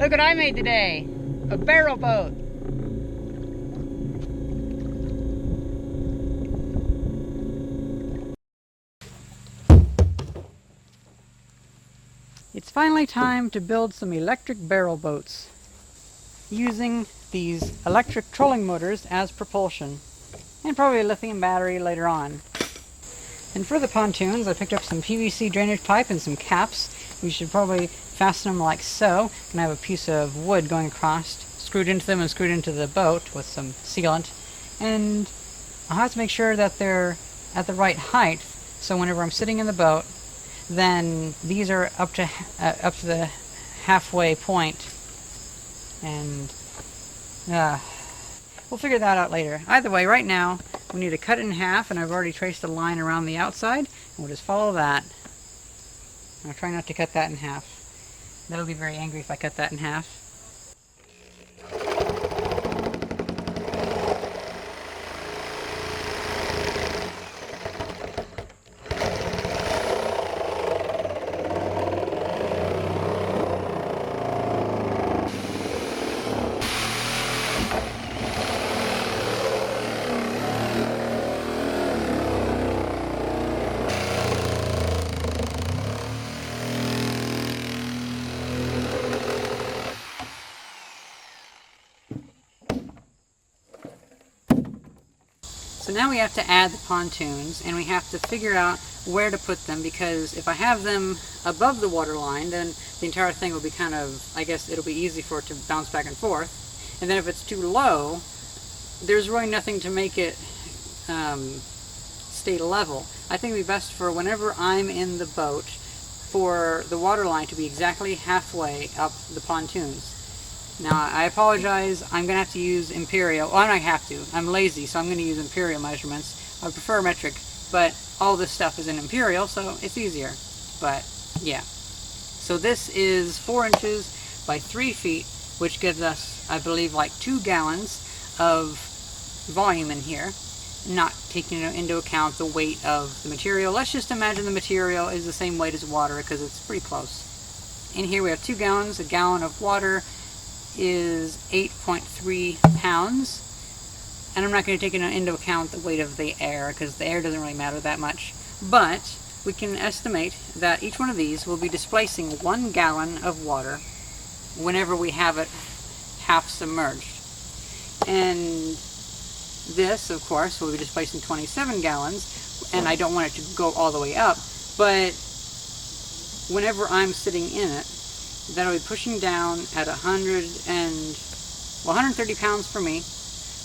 Look what I made today. A barrel boat. It's finally time to build some electric barrel boats using these electric trolling motors as propulsion, and probably a lithium battery later on. And for the pontoons, I picked up some PVC drainage pipe and some caps. We should probably fasten them like so, and I have a piece of wood going across, screwed into them and screwed into the boat with some sealant. And I'll have to make sure that they're at the right height, so whenever I'm sitting in the boat, then these are up to the halfway point, and we'll figure that out later. Either way, right now we need to cut it in half, and I've already traced a line around the outside, and we'll just follow that. I'll try not to cut that in half. They'll be very angry if I cut that in half. So now we have to add the pontoons, and we have to figure out where to put them, because if I have them above the water line, then the entire thing will be kind of, I guess it'll be easy for it to bounce back and forth. And then if it's too low, there's really nothing to make it stay level. I think it would be best for whenever I'm in the boat for the water line to be exactly halfway up the pontoons. Now, I apologize, I'm going to have to use imperial. Well, I don't have to. I'm lazy, so I'm going to use imperial measurements. I prefer metric, but all this stuff is in imperial, so it's easier. But, yeah. So this is 4 inches by 3 feet, which gives us, I believe, like 2 gallons of volume in here, not taking into account the weight of the material. Let's just imagine the material is the same weight as water, because it's pretty close. In here we have 2 gallons. A gallon of water is 8.3 pounds, and I'm not going to take into account the weight of the air, because the air doesn't really matter that much, but we can estimate that each one of these will be displacing 1 gallon of water whenever we have it half submerged. And this, of course, will be displacing 27 gallons, and I don't want it to go all the way up, but whenever I'm sitting in it, that'll be pushing down at 130 pounds for me,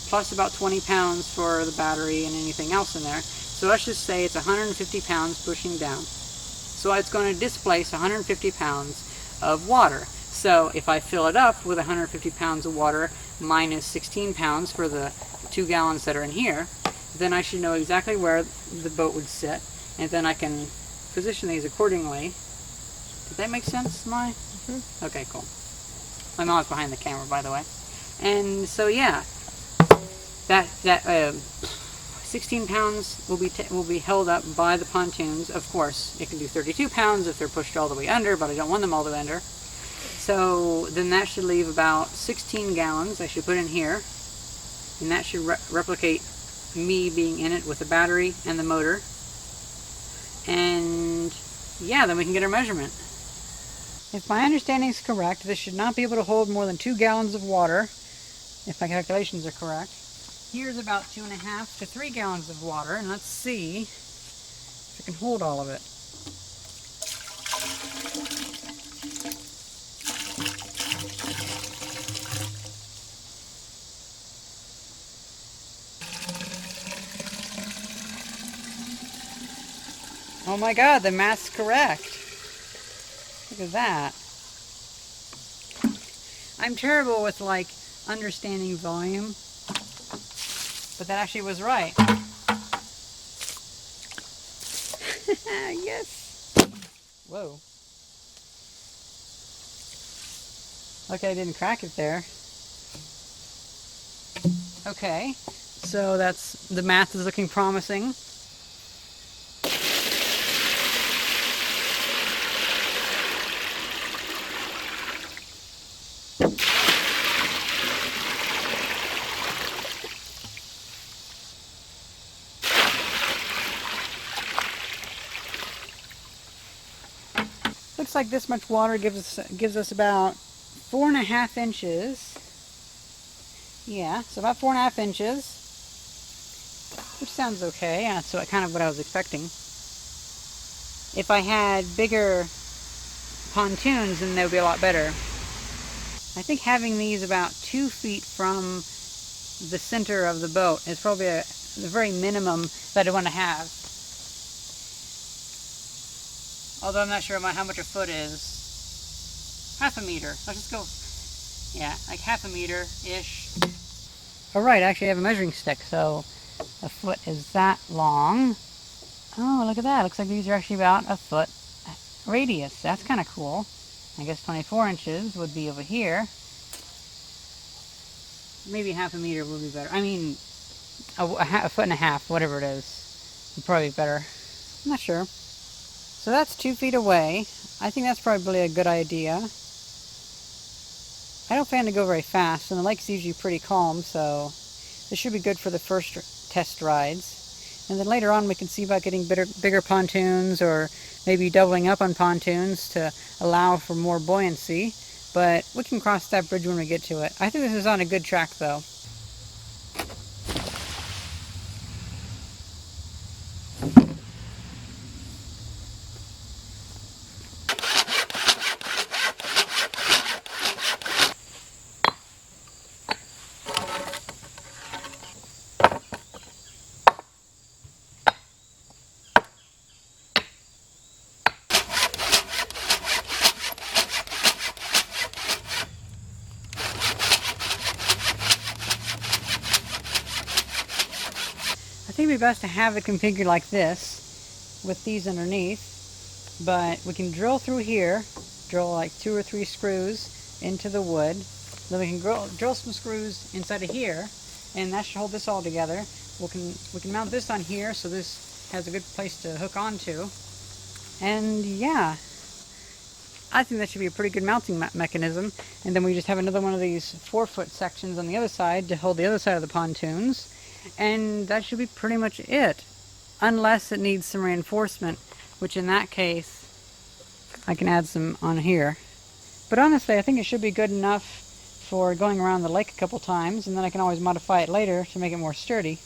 plus about 20 pounds for the battery and anything else in there. So let's just say it's 150 pounds pushing down. So it's going to displace 150 pounds of water. So if I fill it up with 150 pounds of water minus 16 pounds for the 2 gallons that are in here, then I should know exactly where the boat would sit, and then I can position these accordingly. Did that make sense, Mai? Mm-hmm. Okay, cool. My mom's behind the camera, by the way. And so, yeah, that 16 pounds will be held up by the pontoons. Of course, it can do 32 pounds if they're pushed all the way under, but I don't want them all the way under. So then that should leave about 16 gallons I should put in here, and that should replicate me being in it with the battery and the motor. And yeah, then we can get our measurement. If my understanding is correct, this should not be able to hold more than 2 gallons of water, if my calculations are correct. Here's about 2.5 to 3 gallons of water, and let's see if it can hold all of it. Oh my god, the math's correct. Look at that. I'm terrible with, like, understanding volume, but that actually was right. Yes. Whoa. Okay, I didn't crack it there. Okay, so the math is looking promising. looks like this much water gives us about 4.5 inches. Yeah, so about 4.5 inches, which sounds okay. Yeah, so kind of what I was expecting. If I had bigger pontoons, then they would be a lot better. I think having these about 2 feet from the center of the boat is probably the very minimum that I want to have. Although I'm not sure how much a foot is. Half a meter. Let's just go. Yeah, like half a meter-ish. Alright, actually I have a measuring stick, so a foot is that long. Oh, look at that. Looks like these are actually about a foot radius. That's kind of cool. I guess 24 inches would be over here. Maybe half a meter would be better. I mean, a foot and a half, whatever it is, would probably be better. I'm not sure. So that's 2 feet away. I think that's probably a good idea. I don't plan to go very fast, and the lake's usually pretty calm, so this should be good for the first test rides. And then later on we can see about getting bigger pontoons, or maybe doubling up on pontoons to allow for more buoyancy. But we can cross that bridge when we get to it. I think this is on a good track though. I think it'd be best to have it configured like this, with these underneath, but we can drill through here, drill like 2 or 3 screws into the wood, then we can drill some screws inside of here, and that should hold this all together. We can mount this on here, so this has a good place to hook onto, and yeah, I think that should be a pretty good mounting mechanism. And then we just have another one of these 4-foot sections on the other side to hold the other side of the pontoons. And that should be pretty much it. Unless it needs some reinforcement, which in that case, I can add some on here. But honestly, I think it should be good enough for going around the lake a couple times, and then I can always modify it later to make it more sturdy.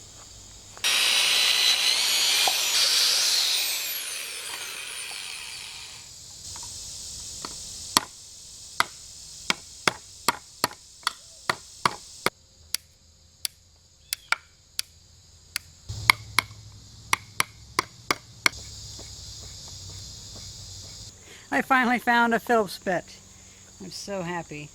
I finally found a Phillips bit. I'm so happy.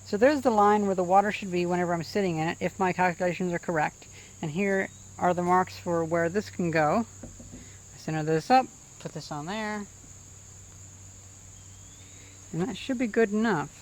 So there's the line where the water should be whenever I'm sitting in it, if my calculations are correct. And here are the marks for where this can go. I center this up, put this on there, and that should be good enough.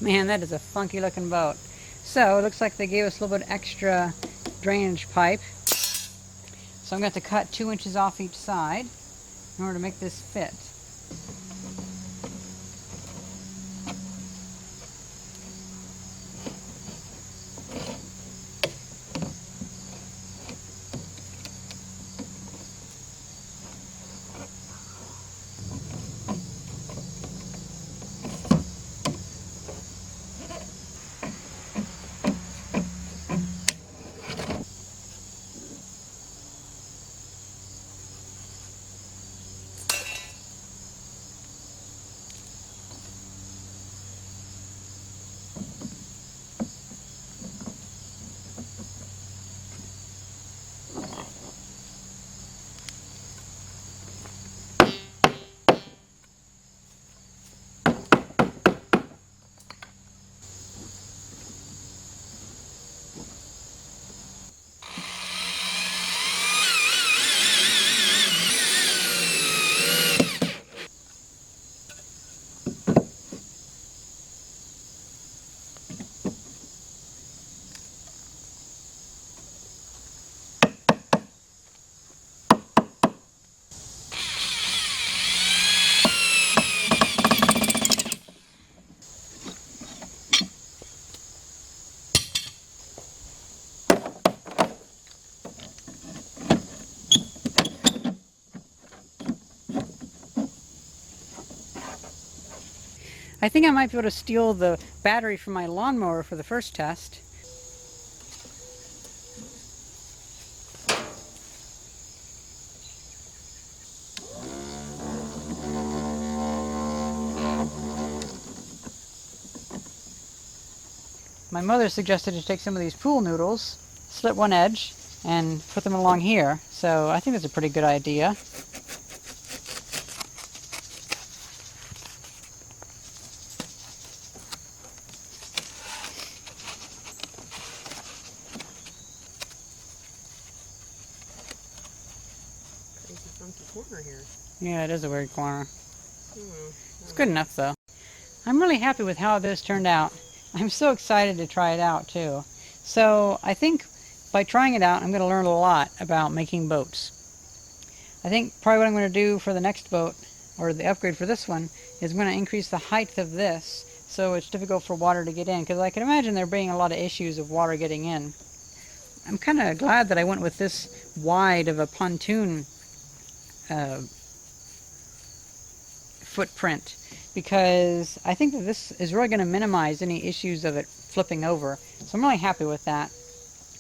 Man, that is a funky looking boat. So it looks like they gave us a little bit extra drainage pipe. So I'm going to have to cut 2 inches off each side in order to make this fit. I think I might be able to steal the battery from my lawnmower for the first test. My mother suggested to take some of these pool noodles, slit one edge, and put them along here. So I think that's a pretty good idea. Crazy funky corner here. Yeah, it is a weird corner. Hmm. It's good enough though. I'm really happy with how this turned out. I'm so excited to try it out too. So I think by trying it out, I'm going to learn a lot about making boats. I think probably what I'm going to do for the next boat, or the upgrade for this one, is I'm going to increase the height of this so it's difficult for water to get in, because I can imagine there being a lot of issues of water getting in. I'm kind of glad that I went with this wide of a pontoon footprint, because I think that this is really going to minimize any issues of it flipping over. So I'm really happy with that.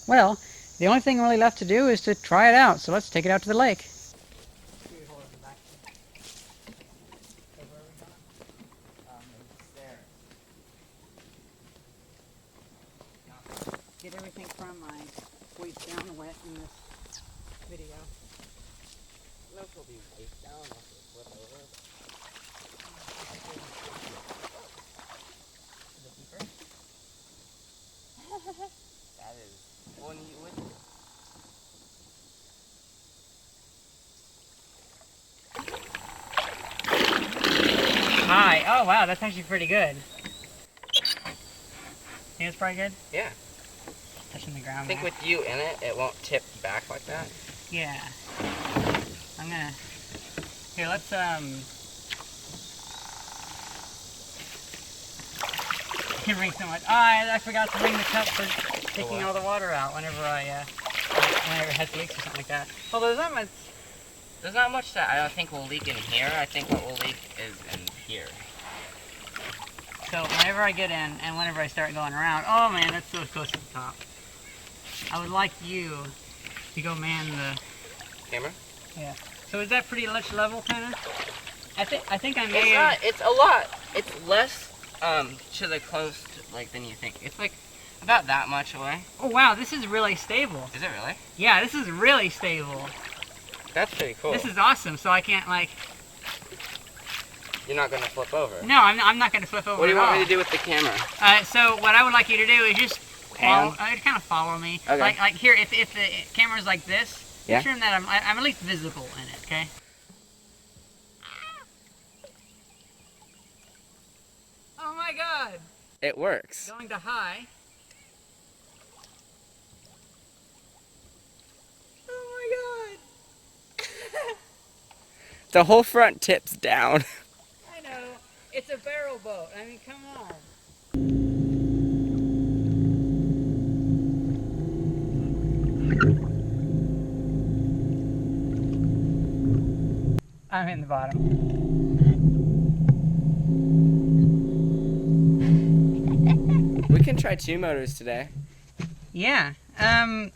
Well, the only thing really left to do is to try it out, so let's take it out to the lake. Get everything from my waist down wet in this video. Look, will be waist down, will flip over. That is one you would. Hi. Oh wow, that's actually pretty good. Think it's probably good? Yeah. Touching the ground. I think there. with you in it, it won't tip back like that. Yeah. I'm gonna. Here, let's You bring so much. Oh, I forgot to bring the cup for taking all the water out whenever whenever it has leaks or something like that. Well, there's not much. There's not much that I don't think will leak in here. I think what will leak is in here. So whenever I get in and whenever I start going around, oh man, that's so close to the top. I would like you to go man the Camera? Yeah. So is that pretty much level, kind of? I think I may. It's not. It's a lot. It's less to the coast like than you think. It's like about that much away. Oh wow, this is really stable. Is it really? Yeah, this is really stable. That's pretty cool. This is awesome. So I can't like. You're not gonna flip over. No, I'm not going to flip over. What do you at want all. me to do with the camera? So what I would like you to do is just follow, kind of follow me. Okay. Like here, if the camera's like this, Yeah. make sure that I'm at least visible in it. Okay. Oh my God! It works. Going to high. Oh my God! The whole front tips down. I know. It's a barrel boat. I mean, come on. I'm in the bottom. We can try 2 motors today. Yeah. I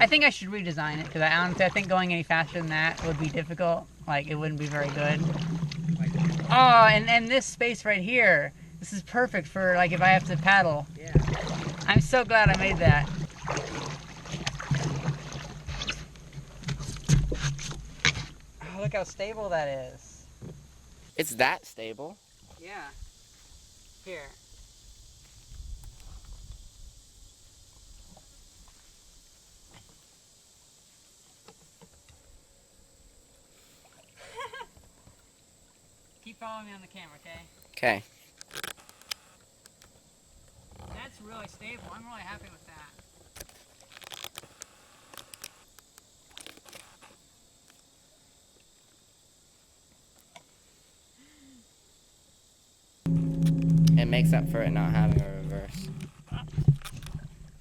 think I should redesign it because honestly I think going any faster than that would be difficult. Like it wouldn't be very good. Oh, and this space right here. This is perfect for like if I have to paddle. Yeah. I'm so glad I made that. Oh, look how stable that is. It's that stable. Yeah. Here. Keep following me on the camera, okay? Okay. That's really stable. I'm really happy with that. It makes up for it not having a reverse.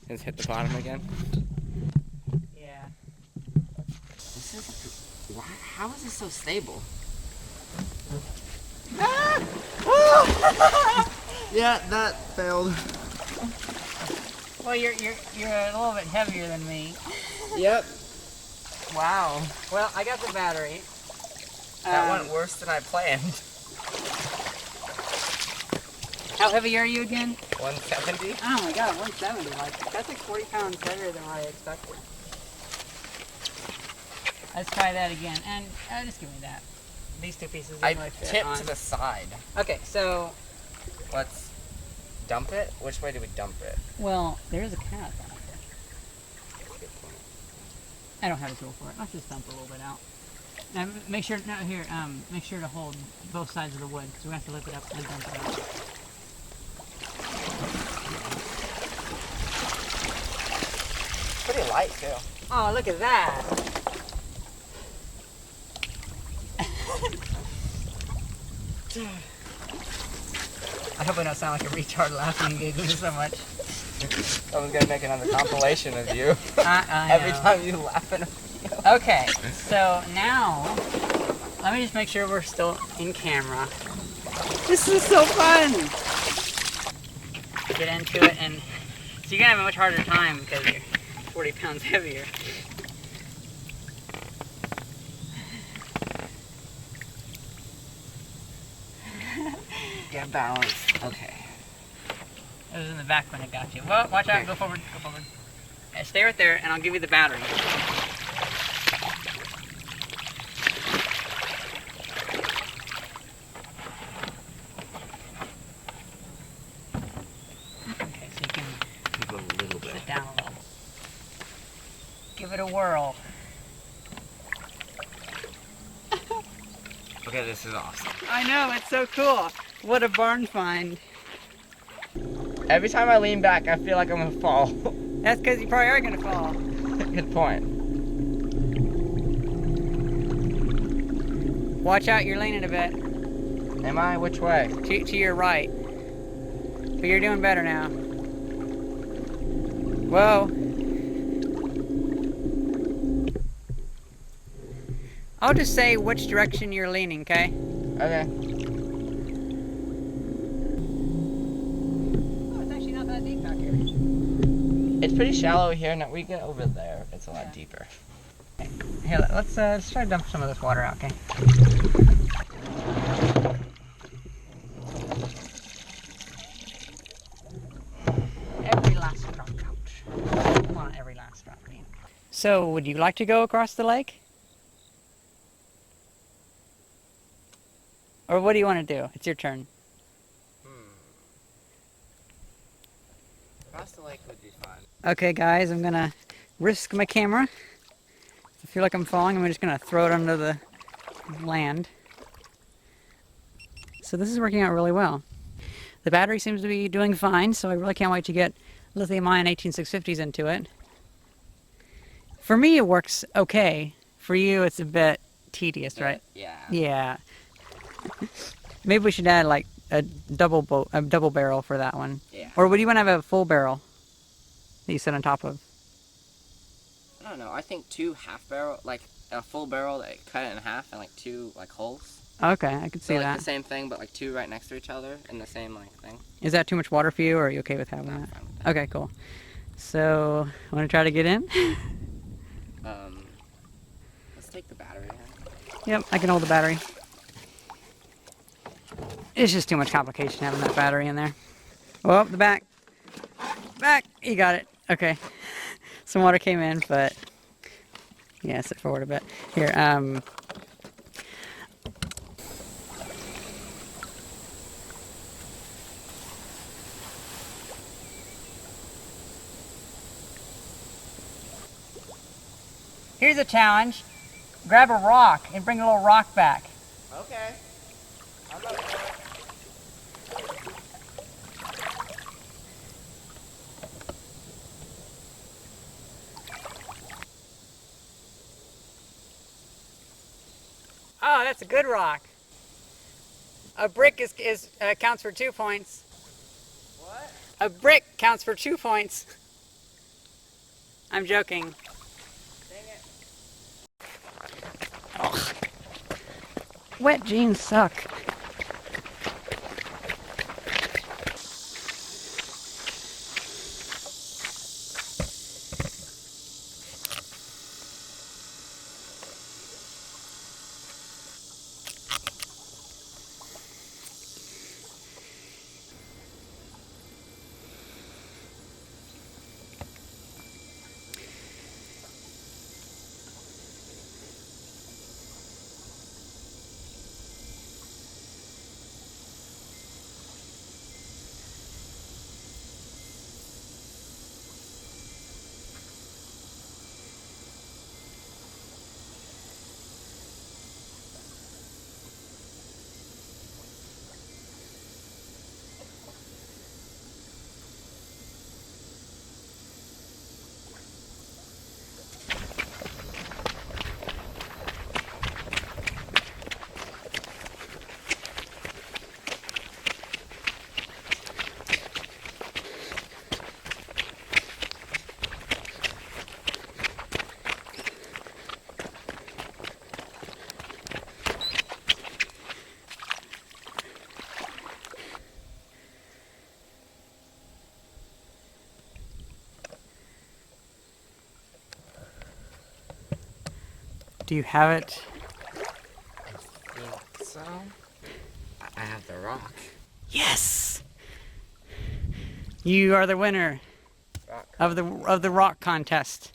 Let's hit the bottom again. Yeah. This is. Why? How is this so stable? Ah! Oh! Yeah, that failed. Well, you're a little bit heavier than me. Yep. Wow. Well, I got the battery. That went worse than I planned. How heavy are you again? 170? Oh my god, 170. That's like 40 pounds heavier than what I expected. Let's try that again. And just give me that. These two pieces didn't really fit tipped on. to the side. Okay, so... Let's dump it? Which way do we dump it? Well, there is a cap on it. I don't have a tool for it. Let's just dump a little bit out. Now, make sure, make sure to hold both sides of the wood, because we have to lift it up and dump it out. Pretty light, too. Oh, look at that! I hope I don't sound like a retard laughing and giggling so much. Someone's gonna make another compilation of you. Every time you laugh in a video. Okay, so now, let me just make sure we're still in camera. This is so fun! Get into it, and so you're gonna have a much harder time because you're 40 pounds heavier. Get balance. Okay. It was in the back when it got you. Well, watch out, go forward, go forward. Stay right there, and I'll give you the battery. Okay, so you can Keep a little bit. sit down a little. Give it a whirl. Okay, this is awesome. I know, it's so cool. What a barn find. Every time I lean back, I feel like I'm gonna fall. That's because you probably are going to fall. Good point. Watch out, you're leaning a bit. Am I? Which way? To your right. But you're doing better now. Whoa. I'll just say which direction you're leaning, okay? Okay. Oh, it's actually not that deep back here. It's pretty shallow here. Now we get over there. It's a lot deeper. Here, let's try to dump some of this water out, okay? Every last drop out. Come on, every last drop. So, would you like to go across the lake? Or what do you want to do? It's your turn. Across the lake would be fun. Okay, guys, I'm gonna risk my camera. If I feel like I'm falling, I'm just gonna throw it under the land. So this is working out really well. The battery seems to be doing fine, so I really can't wait to get lithium-ion 18650s into it. For me, it works okay. For you, it's a bit tedious, right? Yeah. Yeah. Maybe we should add like a double barrel for that one. Yeah. Or would you want to have a full barrel that you sit on top of? I don't know. I think 2 half barrel, like a full barrel that cut it in half and like 2 like holes. Okay, I could see So like that. the same thing, but like 2 right next to each other in the same like thing. Is that too much water for you, or are you okay with having I'm that? fine with that. Okay, cool. So, want to try to get in? Let's take the battery out. Yep, I can hold the battery. It's just too much complication having that battery in there. Oh, the back. Back! You got it. Okay. Some water came in, but... Yeah, sit forward a bit. Here, here's a challenge. Grab a rock and bring a little rock back. Okay. I'm up for it. Oh, that's a good rock. A brick counts for 2 points. What? A brick counts for 2 points. I'm joking. Dang it. Ugh. Wet jeans suck. Do you have it? I think so. I have the rock. Yes! You are the winner of the rock contest.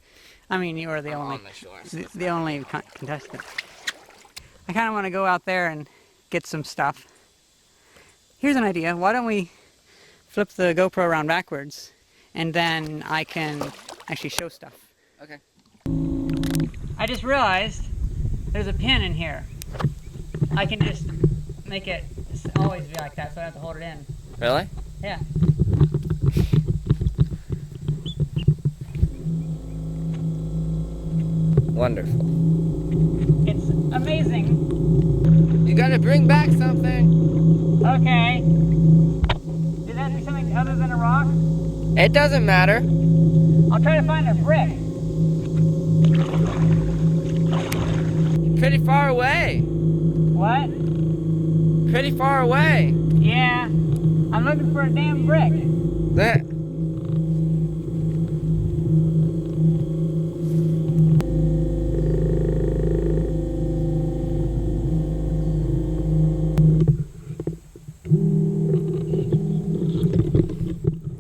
I mean, you are the only on the shore, so the only contestant. I kind of want to go out there and get some stuff. Here's an idea. Why don't we flip the GoPro around backwards, and then I can actually show stuff. Okay. I just realized there's a pin in here. I can just make it always be like that, so I don't have to hold it in. Really? Yeah. Wonderful. It's amazing. You gotta bring back something. Okay. Did that do something other than a rock? It doesn't matter. I'll try to find a brick. Pretty far away. What? Pretty far away. Yeah. I'm looking for a damn brick. That.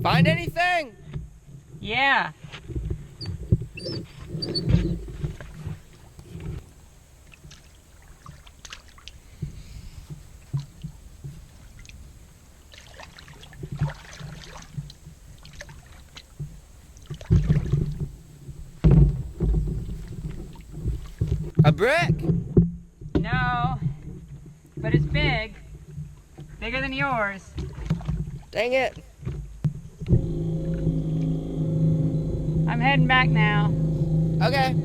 Find anything? Yeah. A brick? No. But it's big. Bigger than yours. Dang it. I'm heading back now. Okay.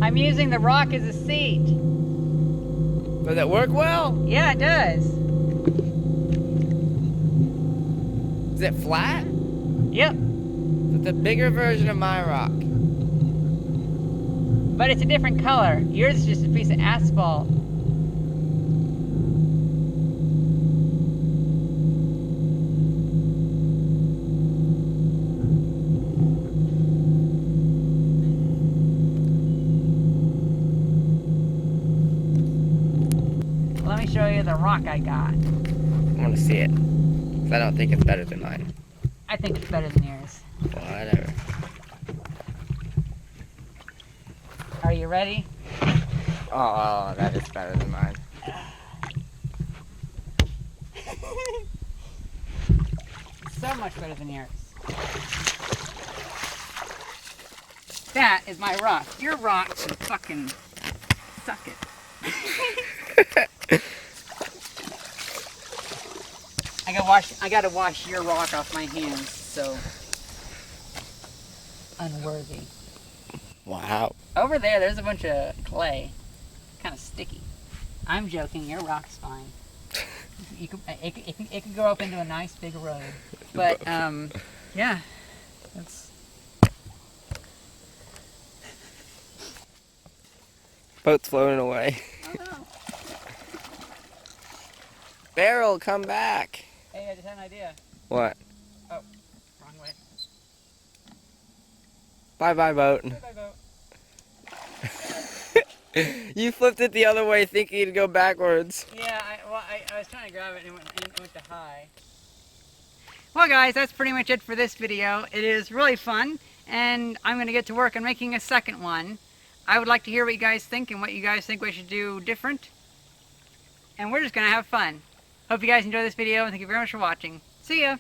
I'm using the rock as a seat. Does it work well? Yeah, it does. Is it flat? Yep. It's a bigger version of my rock. But it's a different color. Yours is just a piece of asphalt. Let me show you the rock I got. I want to see it. 'Cause I don't think it's better than mine. I think it's better than yours. Whatever. Are you ready? Oh, that is better than mine. So much better than yours. That is my rock. Your rock can fucking suck it. I gotta wash your rock off my hands, so unworthy. Wow. Over there's a bunch of clay. Kind of sticky. I'm joking, your rock's fine. It could grow up into a nice big road. But, yeah. That's... Boat's floating away. Oh no. Barrel, come back. Hey, I just had an idea. What? Oh, wrong way. Bye-bye, boat. Bye-bye, boat. You flipped it the other way thinking it'd go backwards. Yeah, I was trying to grab it and it went to high. Well guys, that's pretty much it for this video. It is really fun and I'm going to get to work on making a second one. I would like to hear what you guys think and what you guys think we should do different. And we're just going to have fun. Hope you guys enjoy this video and thank you very much for watching. See ya!